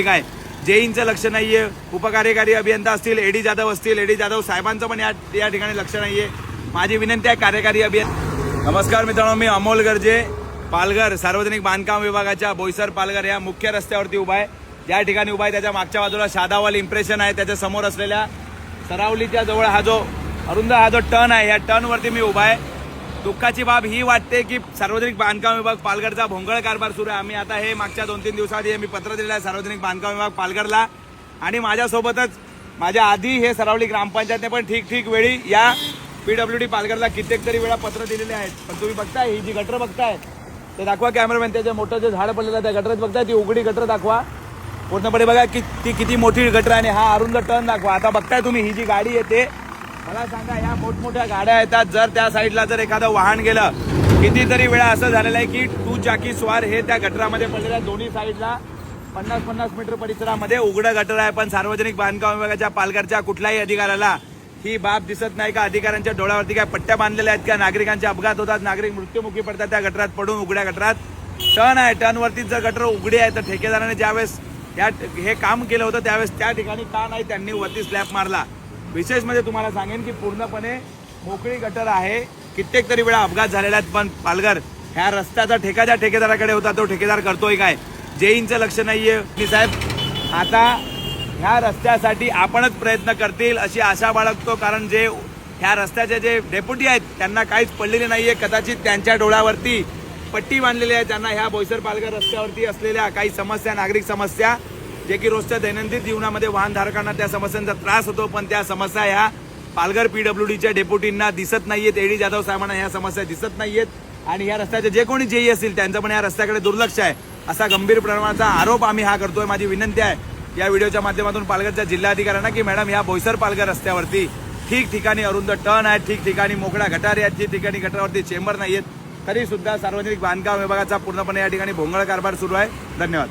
काय जेईंचं लक्ष नाहीये, उपकार्यकारी अभियंता असतील, एडी जाधव असतील, एडी जाधव साहेबांचं पण या ठिकाणी लक्ष नाहीये. माझी विनंती आहे कार्यकारी अभियंता. नमस्कार मित्रांनो, मी अमोल गर्जे, पालघर सार्वजनिक बांधकाम विभागाच्या बोईसर पालघर या मुख्य रस्त्यावरती उभा आहे. ज्या ठिकाणी उभा आहे त्याच्या मागच्या बाजूला शादावाल इम्प्रेशन आहे, त्याच्या समोर असलेल्या सरावलीच्या जवळ हा जो टर्न आहे, या टर्नवरती मी उभा आहे. दुःखाची बाब ही वाटते की सार्वजनिक बांधकाम विभाग पालघरचा भोंगळ कारभार सुरू आहे. आम्ही आता हे मागच्या 2-3 दिवसाआधी मी पत्र दिलेलं आहे सार्वजनिक बांधकाम विभाग पालघरला, आणि माझ्यासोबतच माझ्या आधी हे सरावली ग्रामपंचायतने पण ठीक वेळी या PWD पालघरला कित्येक तरी वेळा पत्र दिलेले आहेत. पण तुम्ही बघताय ही जी गटर बघताय ते दाखवा कॅमेरामॅन, त्याचे मोठं जे झाड पडलेलं आहे त्या गटरात बघताय, ती उघडी गटर दाखवा पूर्णपणे. बघा की ती किती मोठी गटर आहे, आणि हा अरुंद टर्न दाखवा. आता बघताय तुम्ही ही जी गाडी येते, मला सांगा या मोठमोठ्या गाड्या येतात, जर त्या साईडला जर एखादं वाहन गेलं, कितीतरी वेळा असं झालेलं आहे की 2 चाकी स्वार हे त्या गटरामध्ये पडलेल्या दोन्ही साईडला 50-50 मीटर परिसरामध्ये उघडं गटर आहे. पण सार्वजनिक बांधकाम विभागाच्या पालघरच्या कुठल्याही अधिकाऱ्याला ही बाब दिसत नाही का? अधिकाऱ्यांच्या डोळ्यावरती काय पट्ट्या बांधलेल्या आहेत का? नागरिकांचे अपघात होतात, नागरिक मृत्युमुखी पडतात त्या गटरात पडून. उघड्या गटरात टर्न आहे, टर्नवरती जर गटर उघडी आहे तर ठेकेदाराने ज्यावेळेस हे काम केलं होतं त्यावेळेस त्या ठिकाणी का नाही त्यांनी वरती स्लॅब मारला? विशेष म्हणजे तुम्हाला सांगेन की पूर्णपणे मोकळी गटर आहे. कित्येक तरी वेळा अपघात झालेला आहेत. पण पालघर ह्या रस्त्याचा ठेका ज्या ठेकेदाराकडे होता तो ठेकेदार करतोय काय? जेईंचं लक्ष नाहीये. साहेब आता ह्या रस्त्यासाठी आपणच प्रयत्न करतील अशी आशा बाळगतो, कारण जे ह्या रस्त्याचे जे डेप्युटी आहेत त्यांना काहीच पडलेले नाहीये. कदाचित त्यांच्या डोळ्यावरती पट्टी बांधलेली आहे. त्यांना ह्या बोईसर पालघर रस्त्यावरती असलेल्या काही समस्या, नागरिक समस्या, जे की रोजच्या दैनंदिन जीवनामध्ये वाहनधारकांना त्या समस्यांचा त्रास होतो, पण त्या समस्या ह्या पालघर PWDच्या डेप्युटींना दिसत नाहीयेत. एडी जाधव साहेबांना ह्या समस्या दिसत नाहीयेत, आणि ह्या रस्त्याचे जे कोणी जेई असतील त्यांचं पण या रस्त्याकडे दुर्लक्ष आहे, असा गंभीर प्रमाणाचा आरोप आम्ही हा करतोय. माझी विनंती आहे या व्हिडिओच्या माध्यमातून पालघरच्या जिल्हाधिकाऱ्यांना की मॅडम ह्या बोईसर पालघर रस्त्यावरती ठिकठिकाणी अरुंद टर्न आहेत, ठिकठिकाणी मोकळ्या गटारी आहेत, ठिकठिकाणी गटारावरती चेंबर नाहीयेत, तरी सुद्धा सार्वजनिक बांधकाम विभागाचा पूर्णपणे या ठिकाणी भोंगळ कारभार सुरू आहे. धन्यवाद.